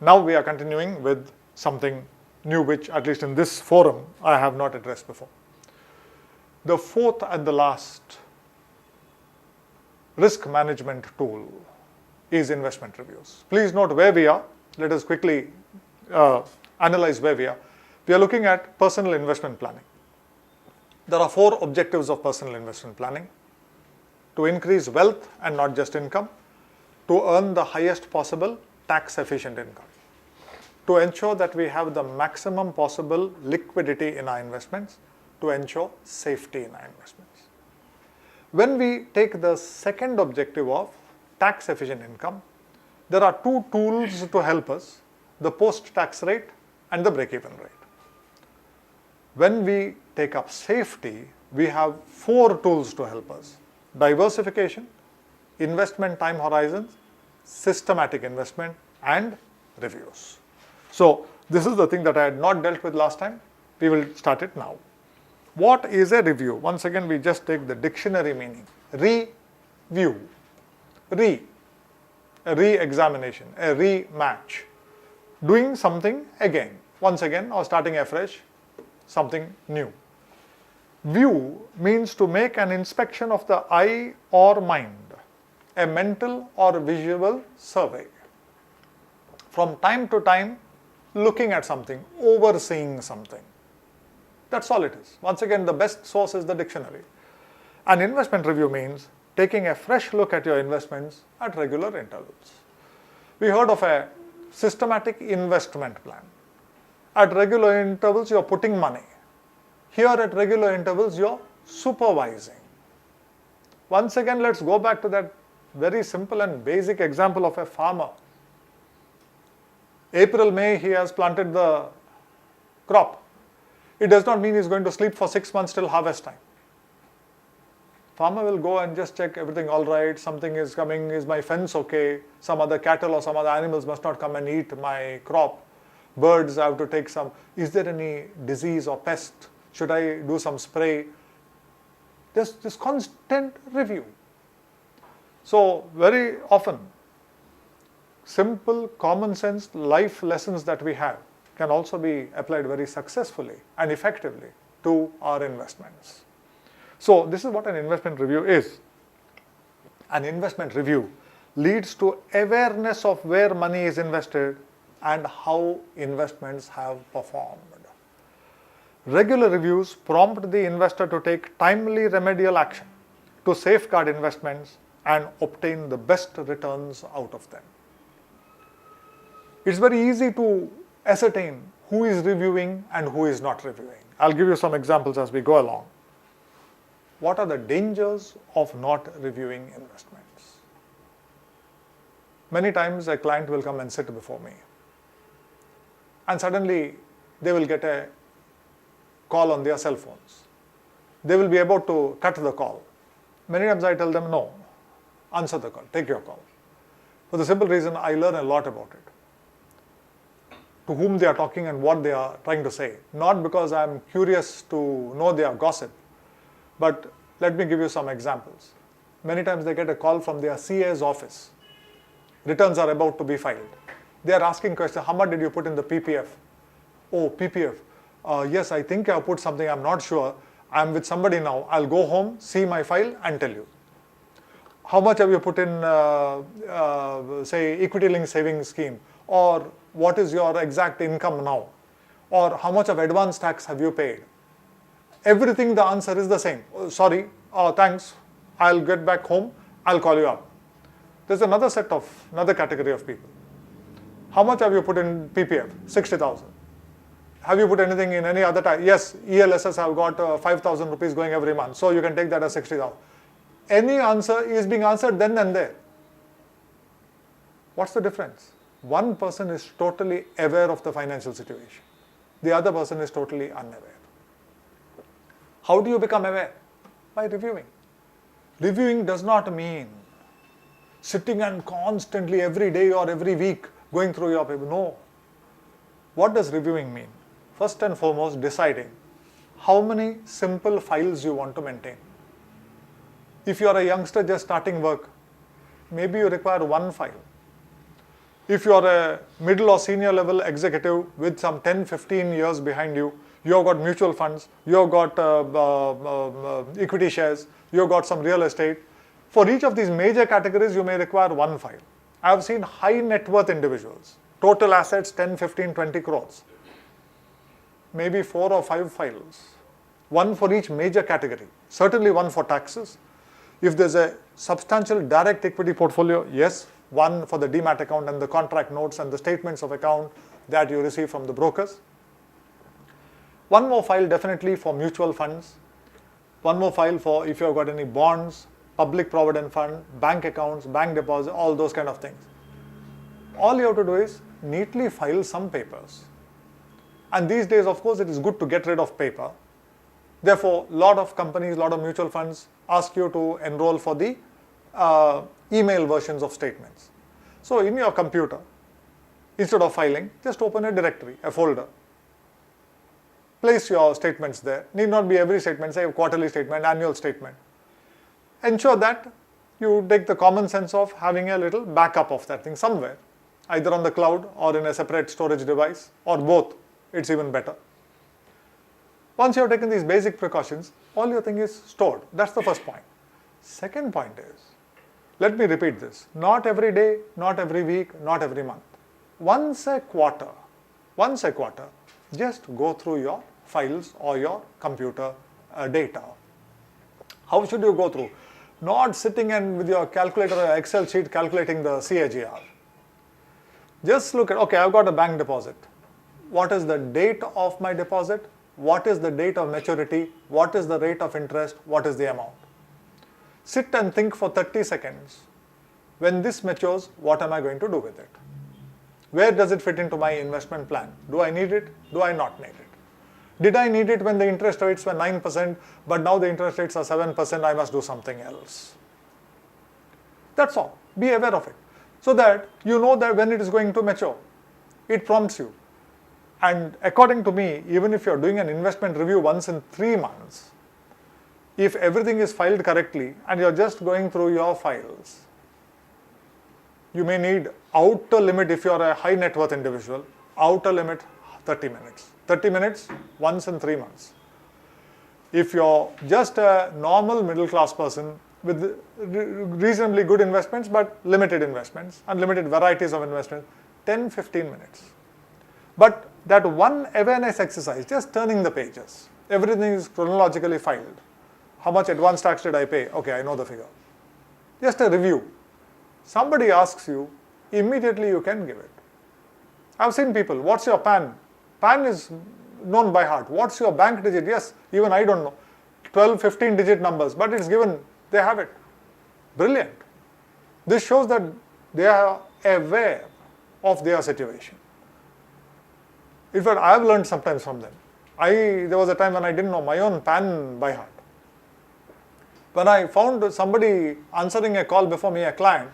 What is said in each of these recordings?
Now we are continuing with something new, which at least in this forum I have not addressed before. The fourth and the last risk management tool is investment reviews. Please note where we are. Let us quickly analyze where we are. We are looking at personal investment planning. There are 4 objectives of personal investment planning: to increase wealth and not just income, to earn the highest possible tax efficient income, to ensure that we have the maximum possible liquidity in our investments, to ensure safety in our investments. When we take the second objective of tax efficient income, there are 2 tools to help us: the post-tax rate and the break-even rate. When we take up safety, we have 4 tools to help us: diversification, investment time horizons, systematic investment, and reviews. So this is the thing that I had not dealt with last time. We will start it now. What is a review? Once again, we just take the dictionary meaning. Review. A re-examination, a rematch. Doing something again, once again, or starting afresh, something new. View means to make an inspection of the eye or mind, a mental or visual survey. From time to time, looking at something, overseeing something. That's all it is. Once again, the best source is the dictionary. An investment review means taking a fresh look at your investments at regular intervals. We heard of a systematic investment plan. At regular intervals, you are putting money. Here at regular intervals, you are supervising. Once again, let's go back to that very simple and basic example of a farmer. April, May, he has planted the crop. It does not mean he is going to sleep for 6 months till harvest time. Farmer will go and just check everything all right, something is coming, is my fence okay, some other cattle or some other animals must not come and eat my crop. Birds, I have to take some, is there any disease or pest? Should I do some spray? There's this constant review. So very often, simple, common sense life lessons that we have can also be applied very successfully and effectively to our investments. So this is what an investment review is. An investment review leads to awareness of where money is invested and how investments have performed. Regular reviews prompt the investor to take timely remedial action to safeguard investments and obtain the best returns out of them. It's very easy to ascertain who is reviewing and who is not reviewing. I'll give you some examples as we go along. What are the dangers of not reviewing investments? Many times a client will come and sit before me, and suddenly they will get a call on their cell phones. They will be about to cut the call. Many times I tell them, no, answer the call, take your call. For the simple reason, I learn a lot about it, to whom they are talking and what they are trying to say. Not because I am curious to know their gossip, but let me give you some examples. Many times they get a call from their CA's office. Returns are about to be filed. They are asking questions, how much did you put in the PPF? Oh, PPF. Yes, I think I put something, I'm not sure. I'm with somebody now. I'll go home, see my file and tell you. How much have you put in, say, equity linked savings scheme? Or what is your exact income now? Or how much of advance tax have you paid? Everything, the answer is the same. Oh, sorry, thanks, I'll get back home, I'll call you up. There's another category of people. How much have you put in PPF? 60,000. Have you put anything in any other type? Yes, ELSS have got 5,000 rupees going every month, so you can take that as 60,000. Any answer is being answered then and there. What's the difference? One person is totally aware of the financial situation. The other person is totally unaware. How do you become aware? By reviewing. Reviewing does not mean sitting and constantly every day or every week going through your paper. No. What does reviewing mean? First and foremost, deciding how many simple files you want to maintain. If you are a youngster just starting work, maybe you require one file. If you are a middle or senior level executive with some 10-15 years behind you, you have got mutual funds, you have got equity shares, you have got some real estate. For each of these major categories, you may require one file. I have seen high net worth individuals, total assets 10, 15, 20 crores. Maybe 4 or 5 files, one for each major category, certainly one for taxes. If there's a substantial direct equity portfolio, yes, one for the demat account and the contract notes and the statements of account that you receive from the brokers. One more file definitely for mutual funds. One more file for if you have got any bonds, public provident fund, bank accounts, bank deposits, all those kind of things. All you have to do is neatly file some papers. And these days, of course, it is good to get rid of paper. Therefore, a lot of companies, a lot of mutual funds ask you to enroll for the email versions of statements. So in your computer, instead of filing, just open a directory, a folder. Place your statements there. Need not be every statement, say a quarterly statement, annual statement. Ensure that you take the common sense of having a little backup of that thing somewhere, either on the cloud or in a separate storage device, or both. It's even better. Once you have taken these basic precautions, all your thing is stored. That's the first point. Second point is, let me repeat this, not every day, not every week, not every month. Once a quarter, just go through your files or your computer data. How should you go through? Not sitting and with your calculator or Excel sheet calculating the CAGR. Just look at, okay, I've got a bank deposit. What is the date of my deposit? What is the date of maturity? What is the rate of interest? What is the amount? Sit and think for 30 seconds. When this matures, what am I going to do with it? Where does it fit into my investment plan? Do I need it? Do I not need it? Did I need it when the interest rates were 9%, but now the interest rates are 7%, I must do something else? That's all. Be aware of it. So that you know that when it is going to mature, it prompts you. And according to me, even if you're doing an investment review once in 3 months, if everything is filed correctly and you're just going through your files, you may need outer limit if you're a high net worth individual, outer limit 30 minutes. 30 minutes once in 3 months. If you're just a normal middle class person with reasonably good investments but limited investments and limited varieties of investments, 10-15 minutes. But that one awareness exercise, just turning the pages, everything is chronologically filed. How much advance tax did I pay? Okay, I know the figure. Just a review. Somebody asks you, immediately you can give it. I've seen people, what's your PAN? PAN is known by heart. What's your bank digit? Yes, even I don't know. 12, 15 digit numbers, but it's given, they have it. Brilliant. This shows that they are aware of their situation. In fact, I have learned sometimes from them. There was a time when I didn't know my own PAN by heart. When I found somebody answering a call before me, a client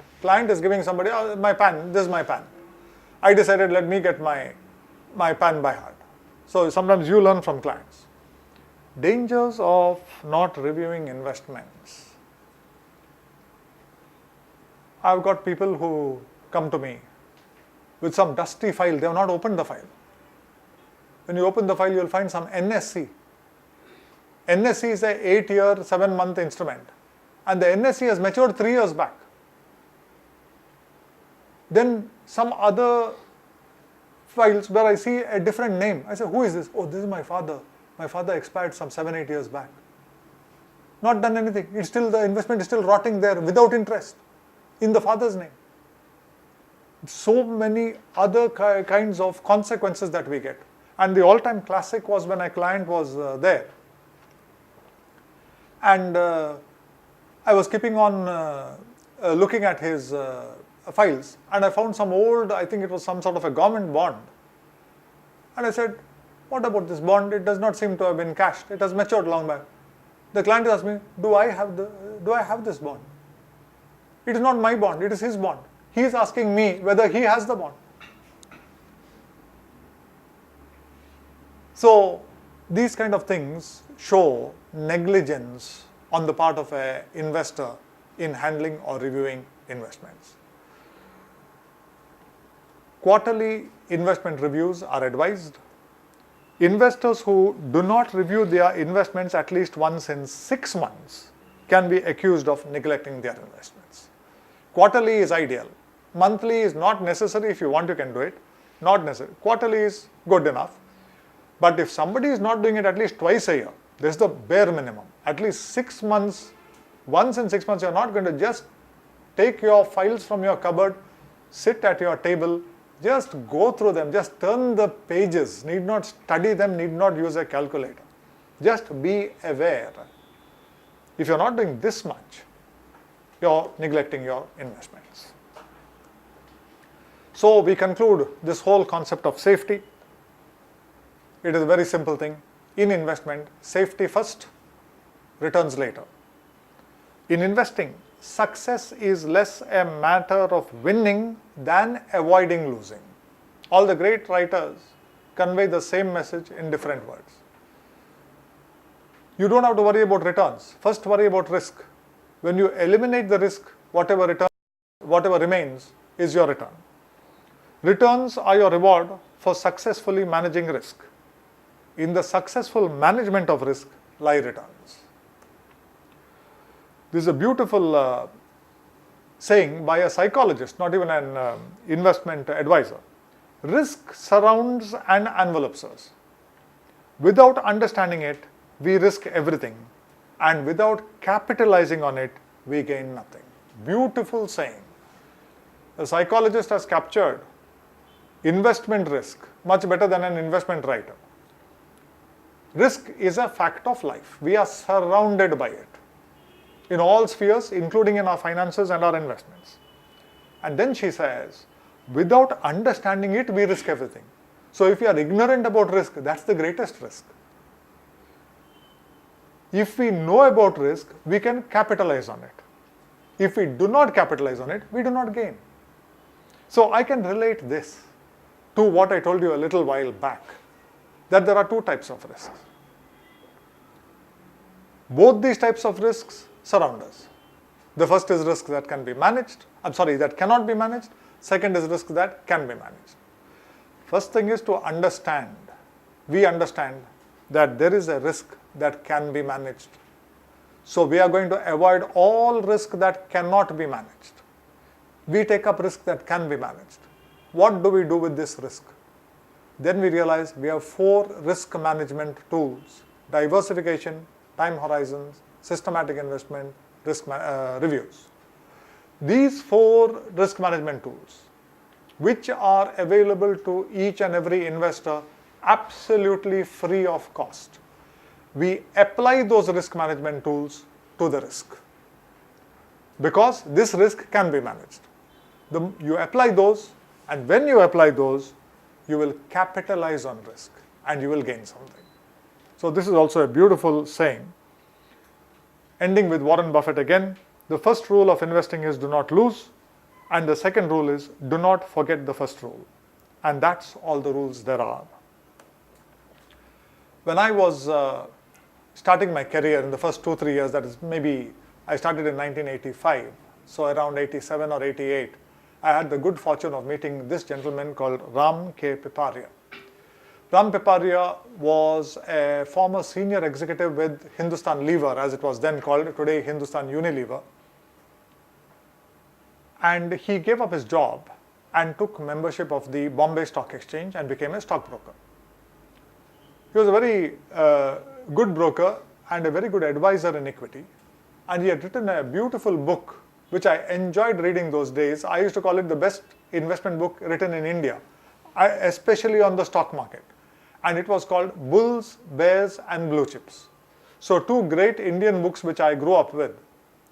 is giving somebody, oh, my PAN, this is my PAN. I decided, let me get my PAN by heart. So sometimes you learn from clients. Dangers of not reviewing investments. I've got people who come to me with some dusty file, they have not opened the file. When you open the file, you will find some NSC. NSC is a 8-year, 7-month instrument. And the NSC has matured 3 years back. Then some other files where I see a different name. I say, who is this? Oh, this is my father. My father expired some 7-8 years back. Not done anything. It's still, the investment is still rotting there without interest in the father's name. So many other kinds of consequences that we get. And the all-time classic was when a client was there. And I was keeping on looking at his files, and I found some old, I think it was some sort of a government bond. And I said, what about this bond? It does not seem to have been cashed. It has matured long back. The client asked me, do I have this bond? It is not my bond, it is his bond. He is asking me whether he has the bond. So these kind of things show negligence on the part of an investor in handling or reviewing investments. Quarterly investment reviews are advised. Investors who do not review their investments at least once in 6 months can be accused of neglecting their investments. Quarterly is ideal. Monthly is not necessary. If you want, you can do it. Not necessary. Quarterly is good enough. But if somebody is not doing it at least twice a year, this is the bare minimum. At least 6 months, once in 6 months, you're not going to just take your files from your cupboard, sit at your table, just go through them, just turn the pages, need not study them, need not use a calculator. Just be aware. If you're not doing this much, you're neglecting your investments. So we conclude this whole concept of safety. It is a very simple thing. In investment, safety first, returns later. In investing, success is less a matter of winning than avoiding losing. All the great writers convey the same message in different words. You don't have to worry about returns. First worry about risk. When you eliminate the risk, whatever remains is your return. Returns are your reward for successfully managing risk. In the successful management of risk lie returns. This is a beautiful saying by a psychologist, not even an investment advisor. Risk surrounds and envelopes us. Without understanding it, we risk everything, and without capitalizing on it, we gain nothing. Beautiful saying. The psychologist has captured investment risk much better than an investment writer. Risk is a fact of life. We are surrounded by it in all spheres, including in our finances and our investments. And then she says, without understanding it, we risk everything. So if we are ignorant about risk, that's the greatest risk. If we know about risk, we can capitalize on it. If we do not capitalize on it, we do not gain. So I can relate this to what I told you a little while back, that there are two types of risks. Both these types of risks surround us. The first is risk that can be managed, that cannot be managed. Second is risk that can be managed. First thing is to understand. We understand that there is a risk that can be managed. So we are going to avoid all risk that cannot be managed. We take up risk that can be managed. What do we do with this risk? Then we realize we have 4 risk management tools: diversification, time horizons, systematic investment, risk reviews. These 4 risk management tools, which are available to each and every investor absolutely free of cost. We apply those risk management tools to the risk, because this risk can be managed. You apply those, and when you apply those, you will capitalize on risk and you will gain something. So this is also a beautiful saying. Ending with Warren Buffett again, the first rule of investing is do not lose, and the second rule is do not forget the first rule. And that's all the rules there are. When I was starting my career in the first 2-3 years, that is maybe I started in 1985, so around 87 or 88, I had the good fortune of meeting this gentleman called Ram K. Piparia. Ram Piparia was a former senior executive with Hindustan Lever, as it was then called, today Hindustan Unilever. And he gave up his job and took membership of the Bombay Stock Exchange and became a stockbroker. He was a very good broker and a very good advisor in equity. And he had written a beautiful book, which I enjoyed reading those days. I used to call it the best investment book written in India, especially on the stock market. And it was called Bulls, Bears and Blue Chips. So 2 great Indian books which I grew up with,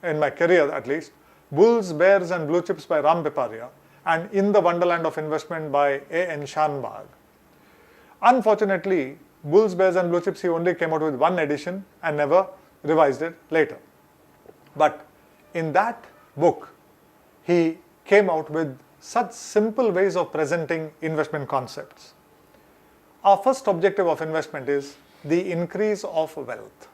in my career at least, Bulls, Bears and Blue Chips by Ram Piparia and In the Wonderland of Investment by A.N. Shanbag. Unfortunately, Bulls, Bears and Blue Chips, he only came out with 1 edition and never revised it later. But in that book, he came out with such simple ways of presenting investment concepts. Our first objective of investment is the increase of wealth.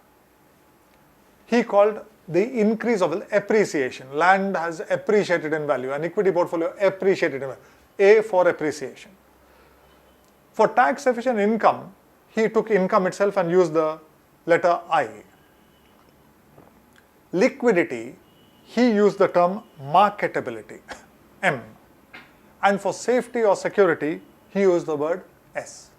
He called the increase of wealth appreciation. Land has appreciated in value, an equity portfolio appreciated in value. A for appreciation. For tax efficient income, he took income itself and used the letter I. Liquidity, he used the term marketability, M. And for safety or security, he used the word S.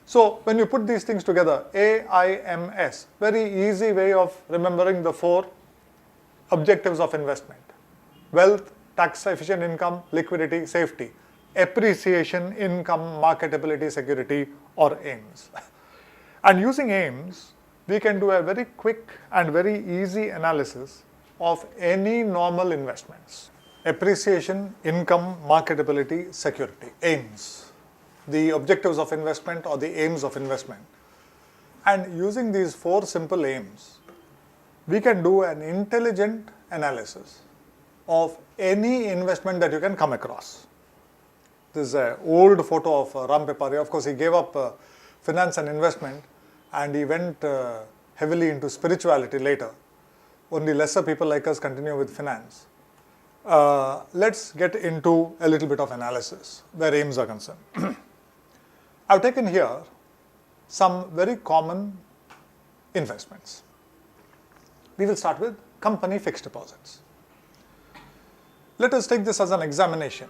So when you put these things together, AIMS, very easy way of remembering the four objectives of investment: wealth, tax efficient income, liquidity, safety, appreciation, income, marketability, security, or aims. And using aims, we can do a very quick and very easy analysis of any normal investments. Appreciation, income, marketability, security, aims, the objectives of investment or the aims of investment. And using these four simple aims, we can do an intelligent analysis of any investment that you can come across. This is an old photo of Ram Piparia. Of course, he gave up finance and investment and he went heavily into spirituality later. Only lesser people like us continue with finance. Let's get into a little bit of analysis where aims are concerned. I've taken here some very common investments. We will start with company fixed deposits. Let us take this as an examination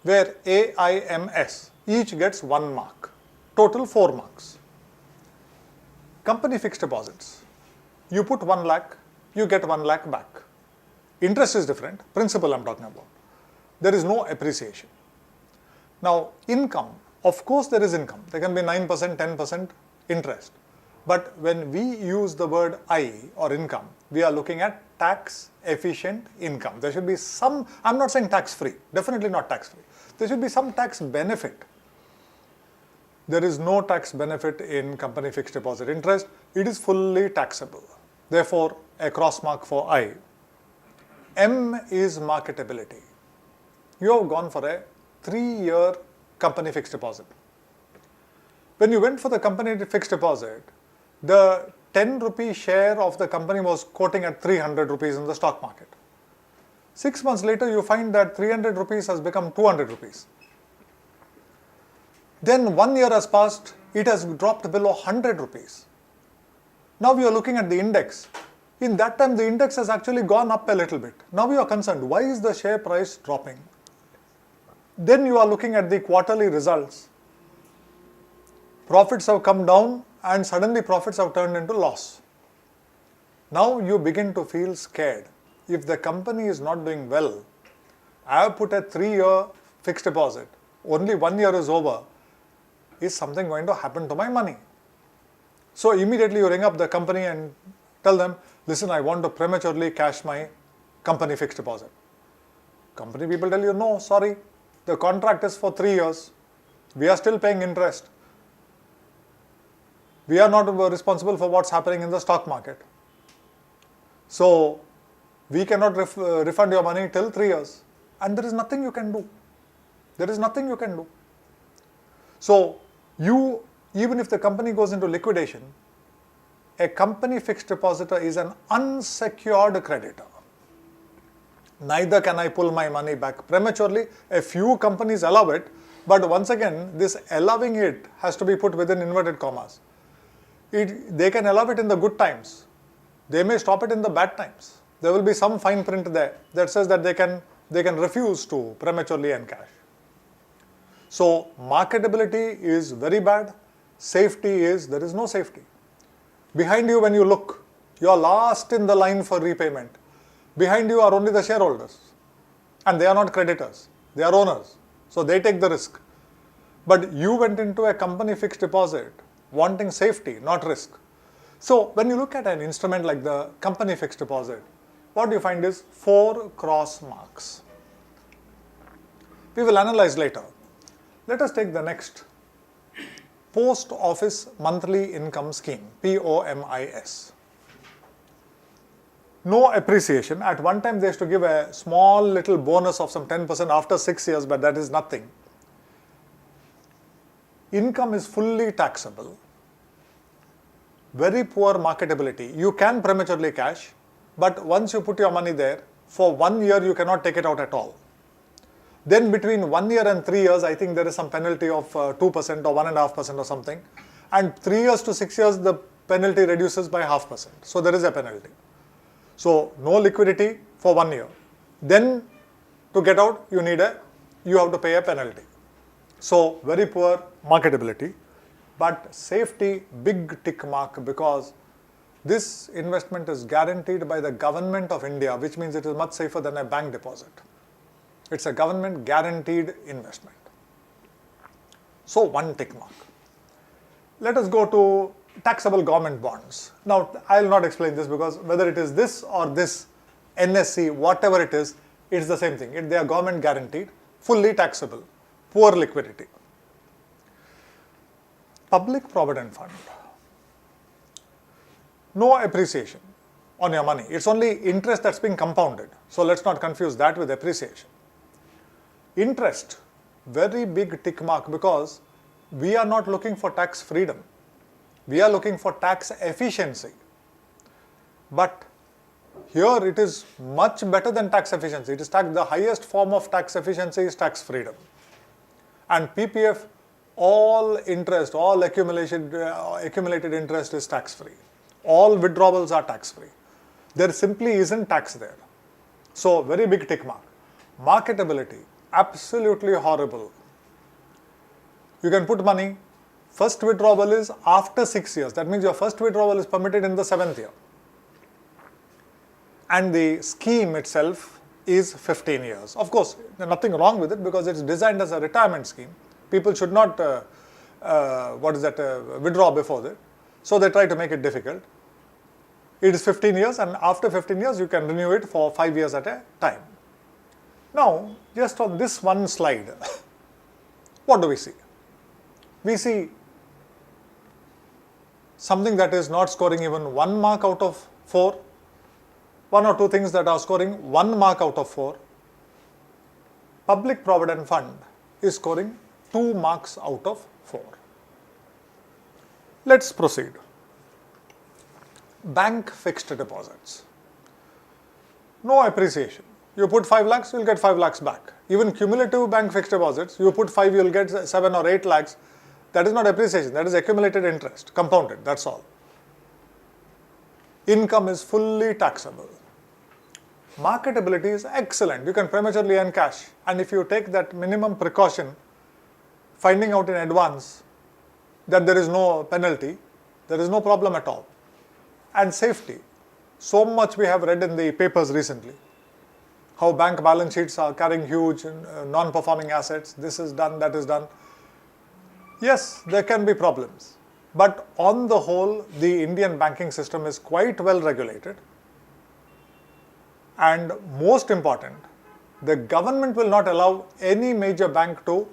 where AIMS each gets 1 mark, total 4 marks. Company fixed deposits, you put 1 lakh, you get 1 lakh back. Interest is different, principal I'm talking about. There is no appreciation. Now income, of course there is income. There can be 9%, 10% interest. But when we use the word I or income, we are looking at tax efficient income. There should be some, I'm not saying tax free, definitely not tax free. There should be some tax benefit. There is no tax benefit in company fixed deposit interest. It is fully taxable. Therefore, a cross mark for I. M is marketability. You have gone for a 3-year company fixed deposit. When you went for the company fixed deposit, the 10 rupee share of the company was quoting at 300 rupees in the stock market. 6 months later, you find that 300 rupees has become 200 rupees. Then 1 year has passed, it has dropped below 100 rupees. Now we are looking at the index. In that time, the index has actually gone up a little bit. Now you are concerned, why is the share price dropping? Then you are looking at the quarterly results. Profits have come down and suddenly profits have turned into loss. Now you begin to feel scared. If the company is not doing well, I have put a 3-year fixed deposit, only 1 year is over, is something going to happen to my money? So immediately you ring up the company and tell them, listen, I want to prematurely cash my company fixed deposit. Company people tell you, no, sorry, the contract is for 3 years. We are still paying interest. We are not responsible for what's happening in the stock market. So we cannot refund your money till 3 years. And there is nothing you can do. There is nothing you can do. So you, even if the company goes into liquidation, a company fixed depositor is an unsecured creditor. Neither can I pull my money back prematurely. A few companies allow it, but once again, this allowing it has to be put within inverted commas. They can allow it in the good times. They may stop it in the bad times. There will be some fine print there that says that they can refuse to prematurely encash. So marketability is very bad. Safety is, there is no safety. Behind you when you look, you are last in the line for repayment. Behind you are only the shareholders. And they are not creditors. They are owners. So they take the risk. But you went into a company fixed deposit wanting safety, not risk. So when you look at an instrument like the company fixed deposit, what you find is 4 cross marks. We will analyze later. Let us take the next. Post Office Monthly Income Scheme, POMIS. No appreciation. At one time they used to give a small little bonus of some 10% after 6 years, but that is nothing. Income is fully taxable. Very poor marketability. You can prematurely cash, but once you put your money there, for 1 year you cannot take it out at all. Then between 1 year and 3 years, I think there is some penalty of 2% or 1.5% or something. And 3 years to 6 years, the penalty reduces by 0.5%. So there is a penalty. So no liquidity for 1 year. Then to get out, you have to pay a penalty. So very poor marketability, but safety, big tick mark, because this investment is guaranteed by the government of India, which means it is much safer than a bank deposit. It's a government guaranteed investment. So one tick mark. Let us go to taxable government bonds. Now I will not explain this, because whether it is this or this NSE, whatever it is, it's the same thing. They are government guaranteed, fully taxable, poor liquidity. Public Provident Fund. No appreciation on your money. It's only interest that's being compounded. So let's not confuse that with appreciation. Interest, very big tick mark, because we are not looking for tax freedom. We are looking for tax efficiency. But here it is much better than tax efficiency. It is the highest form of tax efficiency is tax freedom. And PPF, all interest, all accumulated interest is tax free. All withdrawals are tax free. There simply isn't tax there. So very big tick mark. Marketability, absolutely horrible. You can put money, first withdrawal is after 6 years. That means your first withdrawal is permitted in the 7th year. And the scheme itself is 15 years. Of course, there's nothing wrong with it, because it's designed as a retirement scheme. People should not withdraw before that. So they try to make it difficult. It is 15 years, and after 15 years you can renew it for 5 years at a time. Now, just on this one slide, what do we see? We see something that is not scoring even 1 mark out of 4, 1 or 2 things that are scoring 1 mark out of 4. Public Provident Fund is scoring 2 marks out of 4. Let's proceed. Bank fixed deposits. No appreciation. You put 5 lakhs, you will get 5 lakhs back. Even cumulative bank fixed deposits, you put 5, you will get 7 or 8 lakhs. That is not appreciation, that is accumulated interest, compounded, that's all. Income is fully taxable. Marketability is excellent. You can prematurely earn cash. And if you take that minimum precaution, finding out in advance that there is no penalty, there is no problem at all. And safety. So much we have read in the papers recently. How bank balance sheets are carrying huge non-performing assets. This is done, that is done. Yes, there can be problems. But on the whole, the Indian banking system is quite well regulated. And most important, the government will not allow any major bank to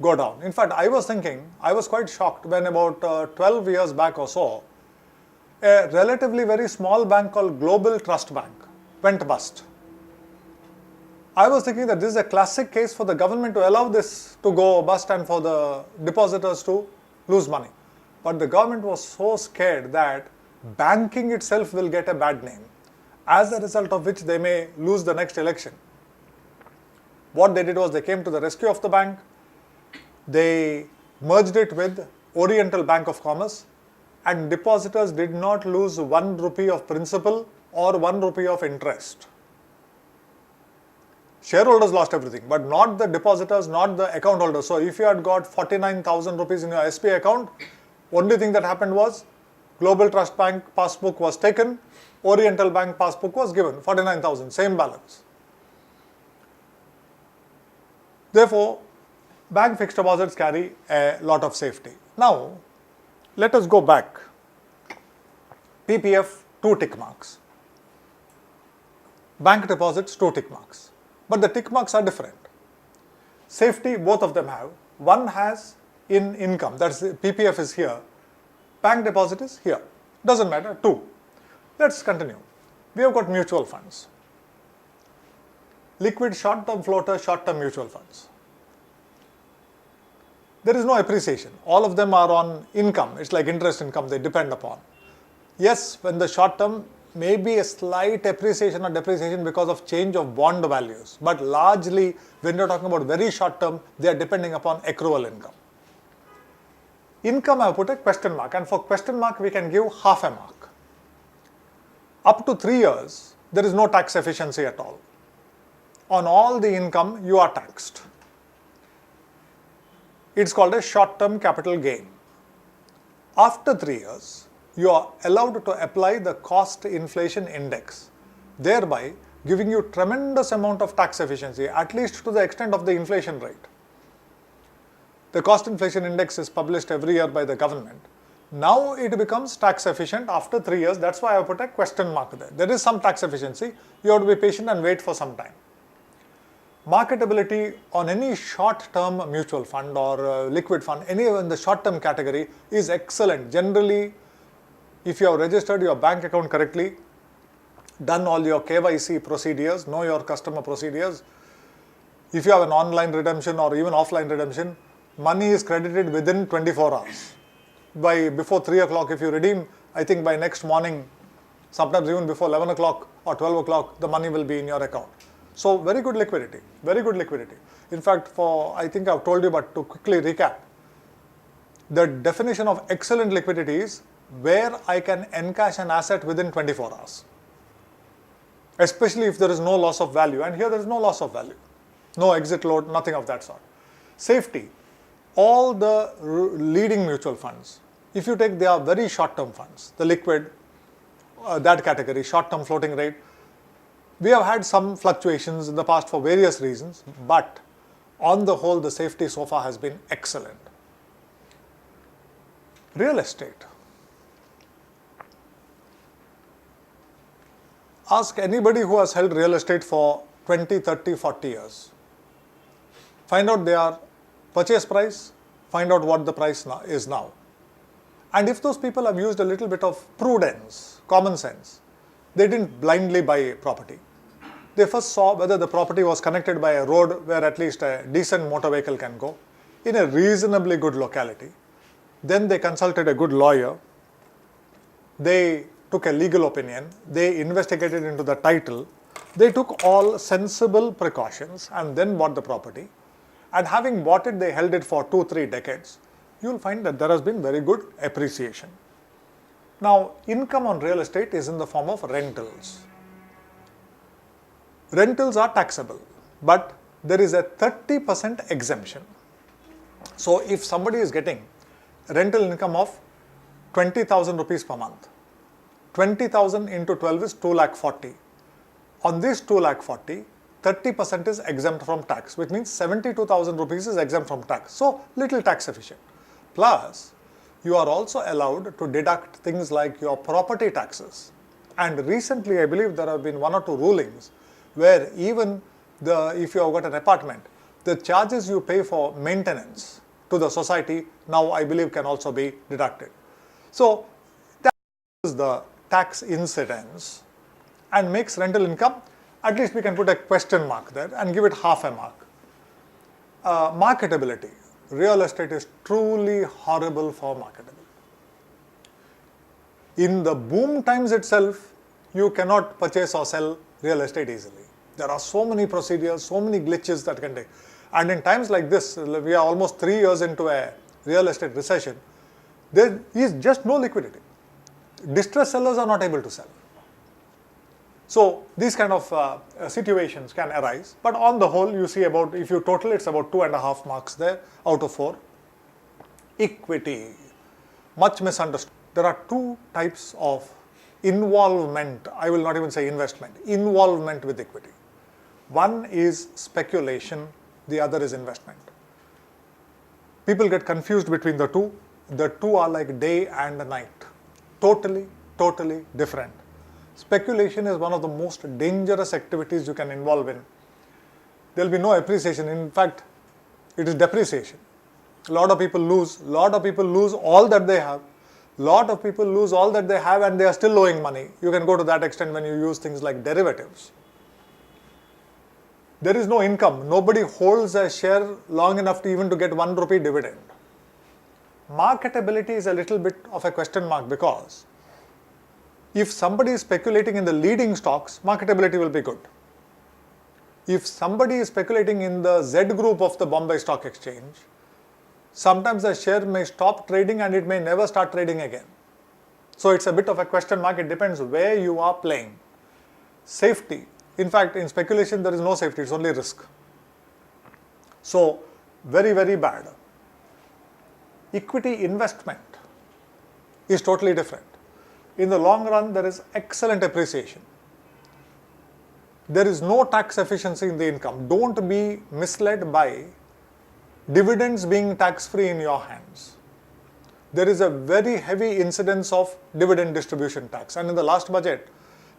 go down. In fact, I was quite shocked when about 12 years back or so, a relatively very small bank called Global Trust Bank went bust. I was thinking that this is a classic case for the government to allow this to go bust and for the depositors to lose money. But the government was so scared that banking itself will get a bad name, as a result of which they may lose the next election. What they did was they came to the rescue of the bank. They merged it with Oriental Bank of Commerce, and depositors did not lose 1 rupee of principal or 1 rupee of interest. Shareholders lost everything, but not the depositors, not the account holders. So if you had got 49,000 rupees in your SBI account, only thing that happened was Global Trust Bank passbook was taken, Oriental Bank passbook was given, 49,000, same balance. Therefore, bank fixed deposits carry a lot of safety. Now, let us go back. PPF, 2 tick marks. Bank deposits, 2 tick marks. But the tick marks are different. Safety, both of them have. One has in income, that's PPF is here. Bank deposit is here. Doesn't matter, 2. Let's continue. We have got mutual funds. Liquid short-term floater, short-term mutual funds. There is no appreciation. All of them are on income. It's like interest income they depend upon. Yes, when the short-term maybe a slight appreciation or depreciation because of change of bond values. But largely, when you're talking about very short term, they are depending upon accrual income. Income, I have put a question mark, and for question mark, we can give half a mark. Up to 3 years, there is no tax efficiency at all. On all the income, you are taxed. It's called a short-term capital gain. After 3 years, you are allowed to apply the cost inflation index, thereby giving you tremendous amount of tax efficiency, at least to the extent of the inflation rate. The cost inflation index is published every year by the government. Now it becomes tax efficient after 3 years. That's why I put a question mark there. There is some tax efficiency. You have to be patient and wait for some time. Marketability on any short-term mutual fund or liquid fund, any in the short-term category, is excellent. Generally, if you have registered your bank account correctly, done all your KYC procedures, know your customer procedures, if you have an online redemption or even offline redemption, money is credited within 24 hours. Before 3 o'clock, if you redeem, I think by next morning, sometimes even before 11 o'clock or 12 o'clock, the money will be in your account. So very good liquidity, very good liquidity. In fact, I think I've told you, but to quickly recap, the definition of excellent liquidity is where I can encash an asset within 24 hours. Especially if there is no loss of value, and here there is no loss of value. No exit load, nothing of that sort. Safety, all the leading mutual funds, if you take, they are very short-term funds, the liquid, that category, short-term floating rate. We have had some fluctuations in the past for various reasons, but on the whole, the safety so far has been excellent. Real estate. Ask anybody who has held real estate for 20, 30, 40 years. Find out their purchase price, find out what the price is now. And if those people have used a little bit of prudence, common sense, they didn't blindly buy property. They first saw whether the property was connected by a road where at least a decent motor vehicle can go, in a reasonably good locality. Then they consulted a good lawyer. They took a legal opinion. They investigated into the title. They took all sensible precautions and then bought the property. And having bought it, they held it for 2-3 decades. You will find that there has been very good appreciation. Now, income on real estate is in the form of rentals. Rentals are taxable, but there is a 30% exemption. So, if somebody is getting rental income of 20,000 rupees per month, 20,000 into 12 is 2,40,000. On this 2,40,000, 30% is exempt from tax, which means 72,000 rupees is exempt from tax. So, little tax efficient. Plus, you are also allowed to deduct things like your property taxes. And recently, I believe there have been 1 or 2 rulings where even if you have got an apartment, the charges you pay for maintenance to the society now I believe can also be deducted. So, that is the tax incidence and makes rental income, at least we can put a question mark there and give it half a mark. Marketability. Real estate is truly horrible for marketability. In the boom times itself, you cannot purchase or sell real estate easily. There are so many procedures, so many glitches that can take. And in times like this, we are almost 3 years into a real estate recession, there is just no liquidity. Distressed sellers are not able to sell. So, these kind of situations can arise, but on the whole, you see about, if you total, it's about 2.5 marks there out of 4. Equity, much misunderstood. There are 2 types of involvement, I will not even say investment, involvement with equity. One is speculation, the other is investment. People get confused between the two. The two are like day and night, totally different. Speculation is one of the most dangerous activities you can involve in. There will be no appreciation. In fact, it is depreciation. A lot of people lose all that they have. Lot of people lose all that they have and they are still owing money. You can go to that extent when you use things like derivatives. There is no income. Nobody holds a share long enough to even to get 1 rupee dividend. Marketability is a little bit of a question mark because If somebody is speculating in the leading stocks, marketability will be good. If somebody is speculating in the Z group of the Bombay Stock Exchange, sometimes the share may stop trading and it may never start trading again. So it's a bit of a question mark. It depends where you are playing. Safety. In fact, in speculation, there is no safety, it's only risk. So, very, very bad. Equity investment is totally different. In the long run, there is excellent appreciation. There is no tax efficiency in the income. Don't be misled by dividends being tax-free in your hands. There is a very heavy incidence of dividend distribution tax. And in the last budget,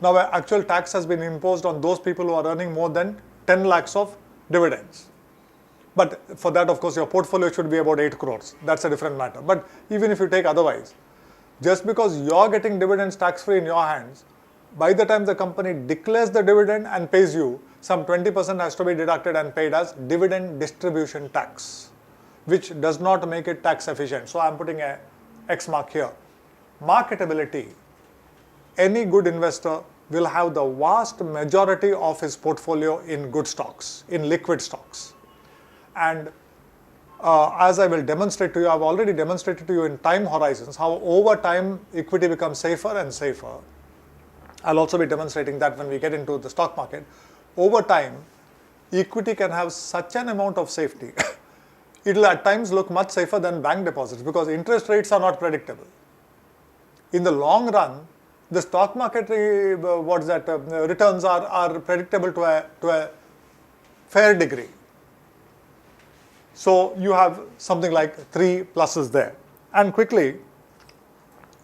now actual tax has been imposed on those people who are earning more than 10 lakhs of dividends. But for that, of course, your portfolio should be about 8 crores. That's a different matter. But even if you take otherwise, just because you're getting dividends tax-free in your hands, by the time the company declares the dividend and pays you, some 20% has to be deducted and paid as dividend distribution tax, which does not make it tax efficient. So I'm putting a X mark here. Marketability. Any good investor will have the vast majority of his portfolio in good stocks, in liquid stocks. And as I will demonstrate to you, I've already demonstrated to you in time horizons how over time equity becomes safer and safer. I'll also be demonstrating that when we get into the stock market. Over time, equity can have such an amount of safety. It will at times look much safer than bank deposits because interest rates are not predictable. In the long run, the stock market returns are predictable to a fair degree. So you have something like 3 pluses there. And quickly,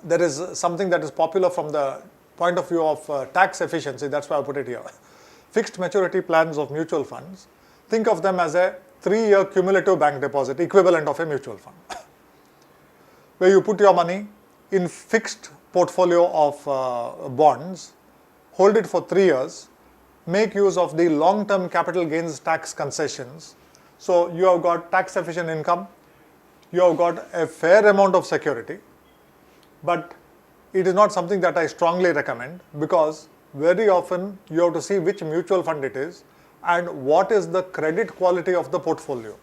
there is something that is popular from the point of view of tax efficiency. That's why I put it here. Fixed maturity plans of mutual funds. Think of them as a 3-year cumulative bank deposit, equivalent of a mutual fund, where you put your money in fixed portfolio of bonds, hold it for 3 years, make use of the long-term capital gains tax concessions. So you have got tax efficient income, you have got a fair amount of security, but it is not something that I strongly recommend because very often you have to see which mutual fund it is and what is the credit quality of the portfolio.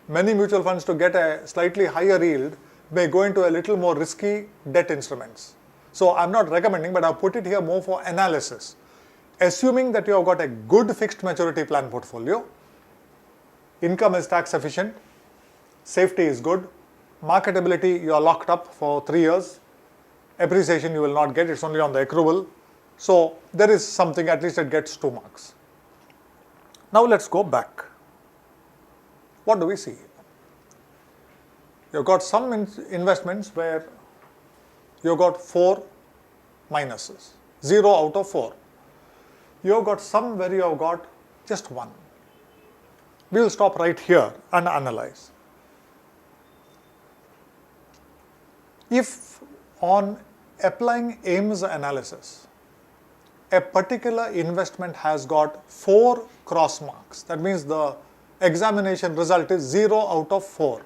Many mutual funds, to get a slightly higher yield, may go into a little more risky debt instruments. So I'm not recommending, but I've put it here more for analysis. Assuming that you have got a good fixed maturity plan portfolio, income is tax efficient, safety is good, marketability you are locked up for 3 years, appreciation you will not get, it's only on the accrual. So there is something, at least it gets 2 marks. Now let's go back. What do we see? You've got some investments where you've got 4 minuses, 0 out of 4. You've got some where you have got just 1. We will stop right here and analyze. If on applying Ames analysis, a particular investment has got 4 cross marks, that means the examination result is 0 out of 4.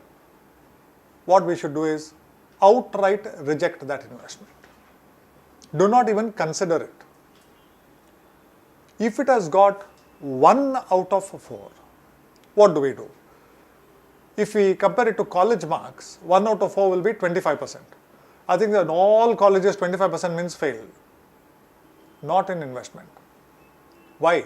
What we should do is outright reject that investment. Do not even consider it. If it has got 1 out of 4, what do we do? If we compare it to college marks, 1 out of 4 will be 25%. I think that in all colleges 25% means failed. Not in investment. Why?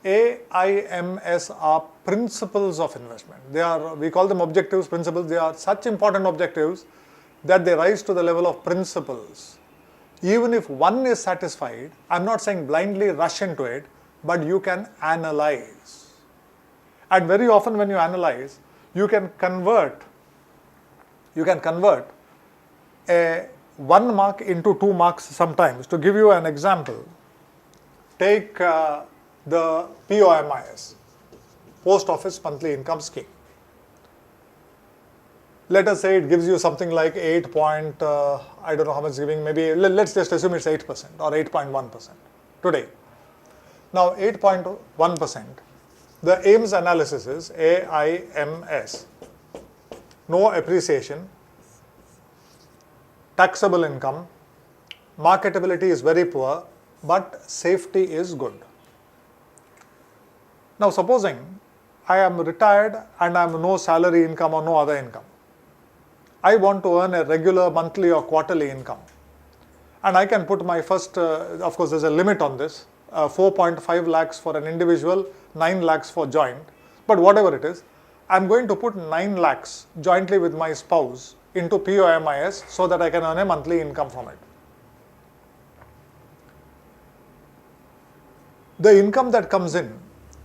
AIMS are principles of investment. They are, we call them objectives, principles. They are such important objectives that they rise to the level of principles. Even if one is satisfied, I'm not saying blindly rush into it, but you can analyze. And very often when you analyze, you can convert a 1 mark into 2 marks sometimes. To give you an example, take the POMIS, Post Office Monthly Income Scheme. Let us say it gives you something like 8 I don't know how much it's giving, maybe let's just assume it's 8% or 8.1% today. Now 8.1%, the Ames analysis is AIMS, no appreciation, taxable income, marketability is very poor, but safety is good. Now supposing I am retired and I have no salary income or no other income. I want to earn a regular monthly or quarterly income. And I can put my first, of course there's a limit on this, 4.5 lakhs for an individual, 9 lakhs for joint. But whatever it is, I'm going to put 9 lakhs jointly with my spouse into POMIS so that I can earn a monthly income from it. The income that comes in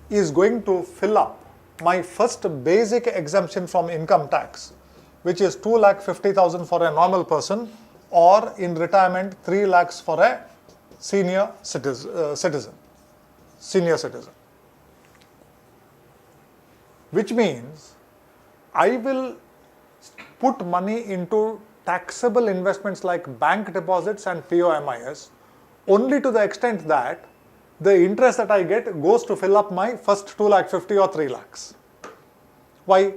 is going to fill up my first basic exemption from income tax, which is 2,50,000 for a normal person, or in retirement 3 lakhs for a senior citizen. Which means I will put money into taxable investments like bank deposits and POMIS only to the extent that the interest that I get goes to fill up my first 2,50,000 or 3 lakhs. Why?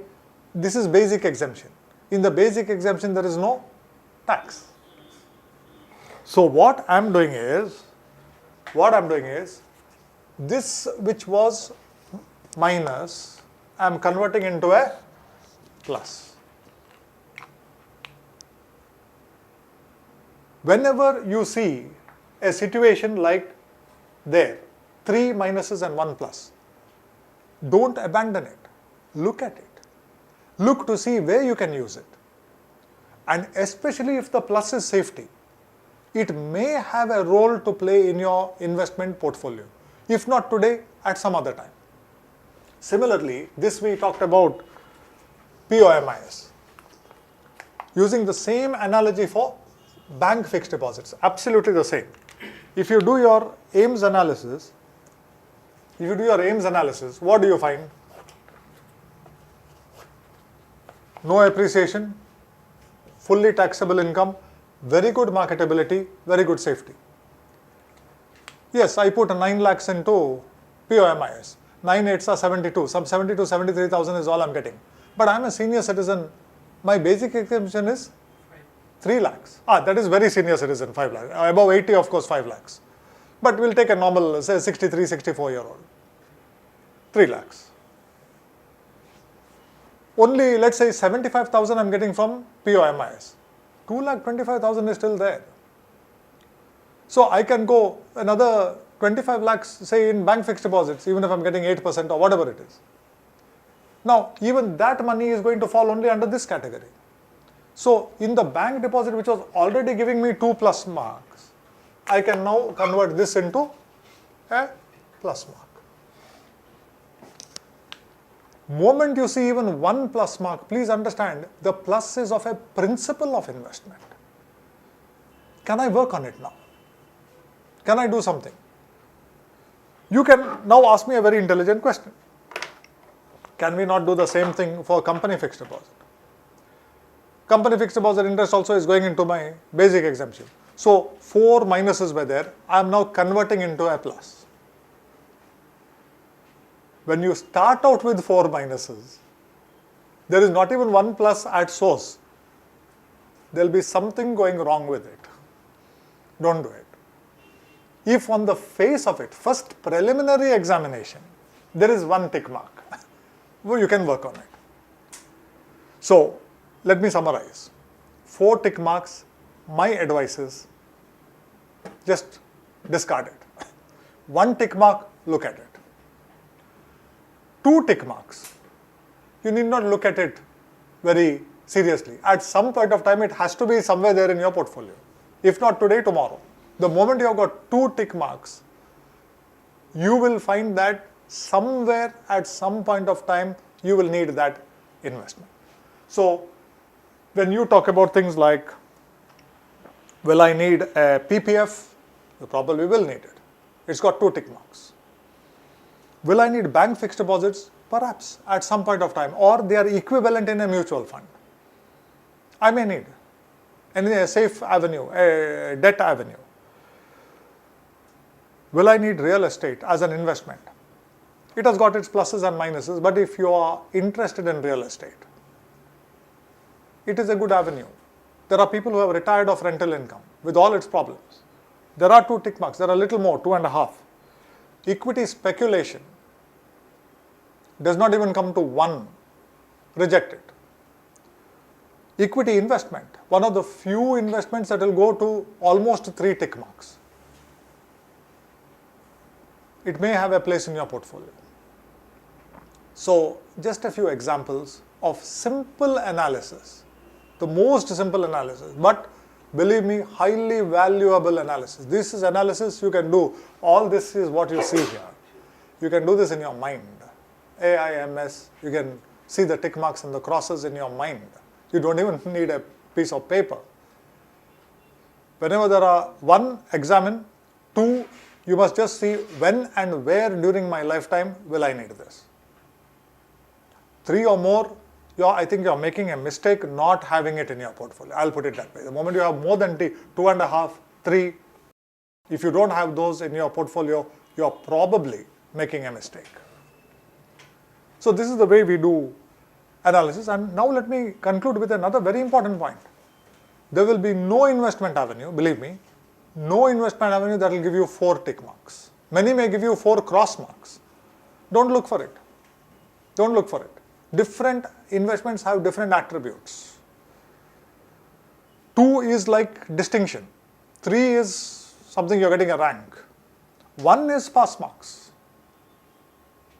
This is basic exemption. In the basic exemption there is no tax. So what I am doing is, this which was minus, I am converting into a plus. Whenever you see a situation like there, 3 minuses and 1 plus, don't abandon it. Look at it. Look to see where you can use it. And especially if the plus is safety, it may have a role to play in your investment portfolio. If not today, at some other time. Similarly, this we talked about POMIS. Using the same analogy for bank fixed deposits, absolutely the same. If you do your AIMS analysis, what do you find? No appreciation, fully taxable income, very good marketability, very good safety. Yes, I put 9 lakhs into POMIS. 9 8s are 72. Some 72, 73,000 is all I'm getting. But I'm a senior citizen. My basic exemption is 3 lakhs. That is very senior citizen, 5 lakhs. Above 80, of course, 5 lakhs. But we'll take a normal, say 63, 64-year-old. 3 lakhs. Only, let's say 75,000 I'm getting from POMIS. 2,25,000 is still there. So I can go another 25 lakhs, say in bank fixed deposits, even if I'm getting 8% or whatever it is. Now, even that money is going to fall only under this category. So in the bank deposit, which was already giving me 2 plus marks, I can now convert this into a plus mark. Moment you see even 1 plus mark, please understand the plus is of a principle of investment. Can I work on it now? Can I do something? You can now ask me a very intelligent question. Can we not do the same thing for company fixed deposit? Company fixed deposit interest also is going into my basic exemption. So 4 minuses were there. I am now converting into a plus. When you start out with 4 minuses, there is not even 1 plus at source. There will be something going wrong with it. Don't do it. If on the face of it, first preliminary examination, there is 1 tick mark, well, you can work on it. So, let me summarize. 4 tick marks, my advice is just discard it. 1 tick mark, look at it. 2 tick marks, you need not look at it very seriously. At some point of time, it has to be somewhere there in your portfolio. If not today, tomorrow. The moment you have got 2 tick marks, you will find that somewhere at some point of time, you will need that investment. So, when you talk about things like, will I need a PPF? You probably will need it. It's got 2 tick marks. Will I need bank fixed deposits? Perhaps at some point of time, or they are equivalent in a mutual fund. I may need a safe avenue, a debt avenue. Will I need real estate as an investment? It has got its pluses and minuses, but if you are interested in real estate, it is a good avenue. There are people who have retired off rental income with all its problems. There are 2 tick marks, there are a little more, 2.5. Equity speculation does not even come to 1, reject it. Equity investment, one of the few investments that will go to almost 3 tick marks. It may have a place in your portfolio. So, just a few examples of simple analysis, the most simple analysis, but believe me, highly valuable analysis. This is analysis you can do. All this is what you see here. You can do this in your mind. AIMS, you can see the tick marks and the crosses in your mind. You don't even need a piece of paper. Whenever there are 1, examine. 2, you must just see when and where during my lifetime will I need this. 3 or more, I think you are making a mistake not having it in your portfolio. I'll put it that way. The moment you have more than 2.5, 3, if you don't have those in your portfolio, you are probably making a mistake. So this is the way we do analysis. And now let me conclude with another very important point. There will be no investment avenue, believe me, no investment avenue that will give you 4 tick marks. Many may give you 4 cross marks. Don't look for it. Don't look for it. Different investments have different attributes. 2 is like distinction. 3 is something you're getting a rank. 1 is pass marks.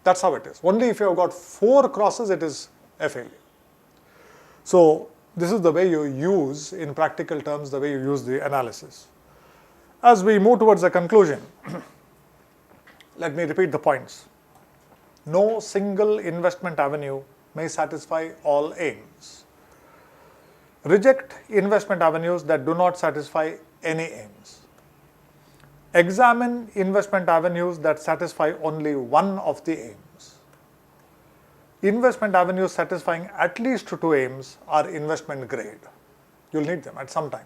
That's how it is. Only if you have got 4 crosses, it is a failure. So this is the way you use, in practical terms, the way you use the analysis. As we move towards a conclusion, let me repeat the points. No single investment avenue may satisfy all aims. Reject investment avenues that do not satisfy any aims. Examine investment avenues that satisfy only one of the aims. Investment avenues satisfying at least 2 aims are investment grade. You'll need them at some time.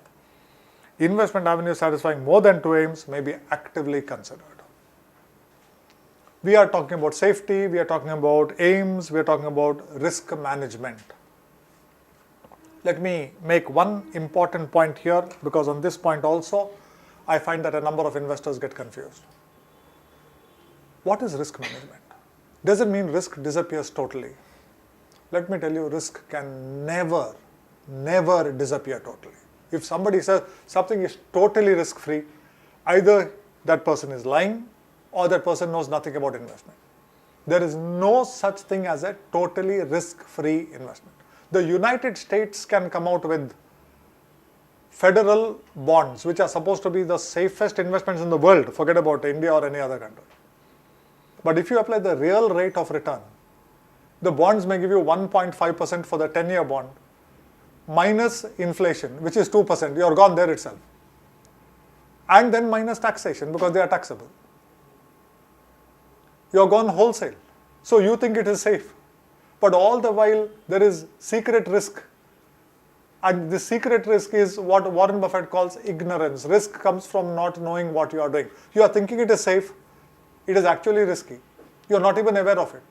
Investment avenues satisfying more than 2 aims may be actively considered. We are talking about safety, we are talking about aims, we are talking about risk management. Let me make one important point here, because on this point also, I find that a number of investors get confused. What is risk management? Does it mean risk disappears totally? Let me tell you, risk can never disappear totally. If somebody says something is totally risk-free, either that person is lying or that person knows nothing about investment. There is no such thing as a totally risk-free investment. The United States can come out with federal bonds, which are supposed to be the safest investments in the world. Forget about India or any other country. But if you apply the real rate of return, the bonds may give you 1.5% for the 10-year bond, minus inflation, which is 2%. You are gone there itself. And then minus taxation, because they are taxable. You are gone wholesale. So you think it is safe. But all the while, there is secret risk. And the secret risk is what Warren Buffett calls ignorance. Risk comes from not knowing what you are doing. You are thinking it is safe. It is actually risky. You are not even aware of it.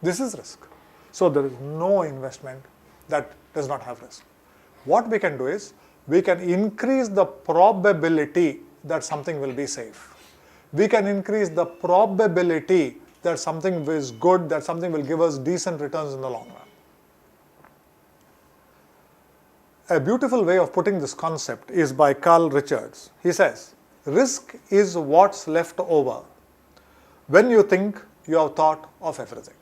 This is risk. So there is no investment that does not have risk. What we can do is, we can increase the probability that something will be safe. We can increase the probability that something is good, that something will give us decent returns in the long run. A beautiful way of putting this concept is by Carl Richards. He says, risk is what's left over when you think you have thought of everything.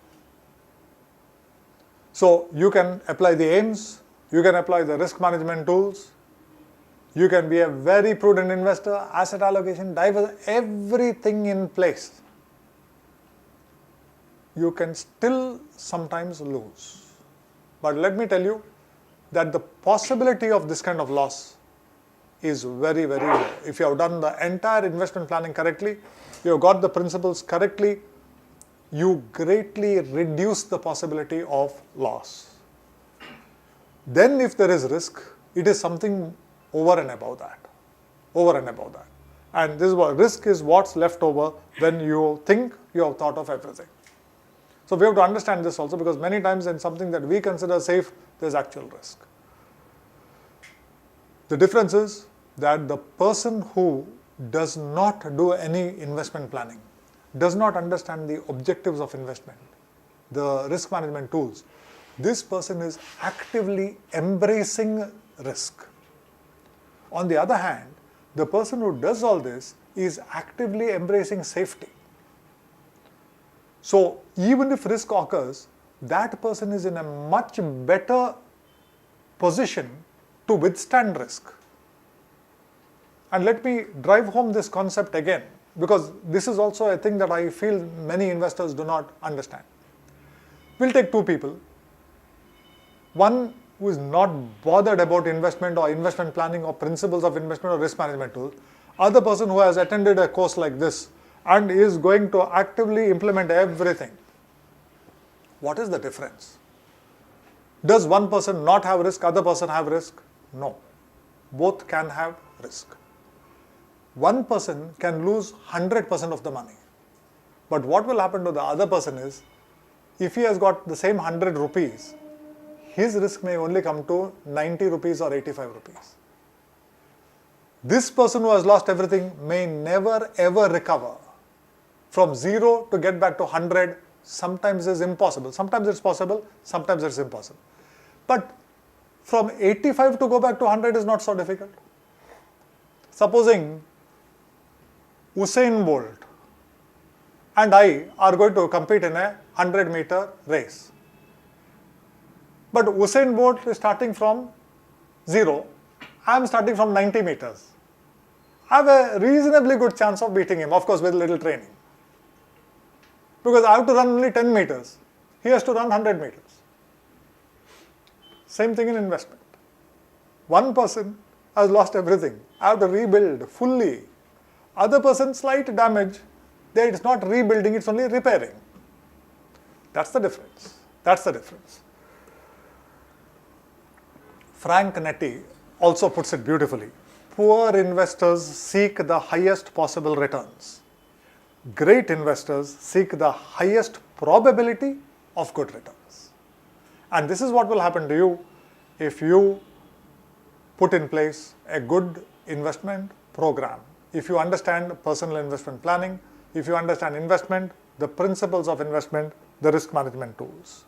So you can apply the aims, you can apply the risk management tools, you can be a very prudent investor, asset allocation, everything in place. You can still sometimes lose. But let me tell you that the possibility of this kind of loss is very, very low. If you have done the entire investment planning correctly, you have got the principles correctly, you greatly reduce the possibility of loss. Then if there is risk, it is something over and above that. Over and above that. And this is what risk is, what's left over when you think you have thought of everything. So we have to understand this also, because many times in something that we consider safe, there is actual risk. The difference is that the person who does not do any investment planning, does not understand the objectives of investment, the risk management tools, this person is actively embracing risk. On the other hand, the person who does all this is actively embracing safety. So even if risk occurs, that person is in a much better position to withstand risk. And let me drive home this concept again, because this is also a thing that I feel many investors do not understand. We'll take two people. One who is not bothered about investment or investment planning or principles of investment or risk management tools. Other person who has attended a course like this and is going to actively implement everything. What is the difference? Does one person not have risk, other person have risk? No. Both can have risk. One person can lose 100% of the money. But what will happen to the other person is, if he has got the same 100 rupees, his risk may only come to 90 rupees or 85 rupees. This person who has lost everything may never ever recover. From 0 to get back to 100 sometimes is impossible. Sometimes it's possible, sometimes it's impossible. But from 85 to go back to 100 is not so difficult. Supposing Usain Bolt and I are going to compete in a 100-meter race. But Usain Bolt is starting from 0, I am starting from 90 meters. I have a reasonably good chance of beating him, of course with little training. Because I have to run only 10 meters, he has to run 100 meters. Same thing in investment. One person has lost everything, I have to rebuild fully. Other person, slight damage, there it's not rebuilding, it's only repairing. That's the difference. That's the difference. Frank Nettie also puts it beautifully. Poor investors seek the highest possible returns. Great investors seek the highest probability of good returns. And this is what will happen to you if you put in place a good investment program. If you understand personal investment planning, if you understand investment, the principles of investment, the risk management tools.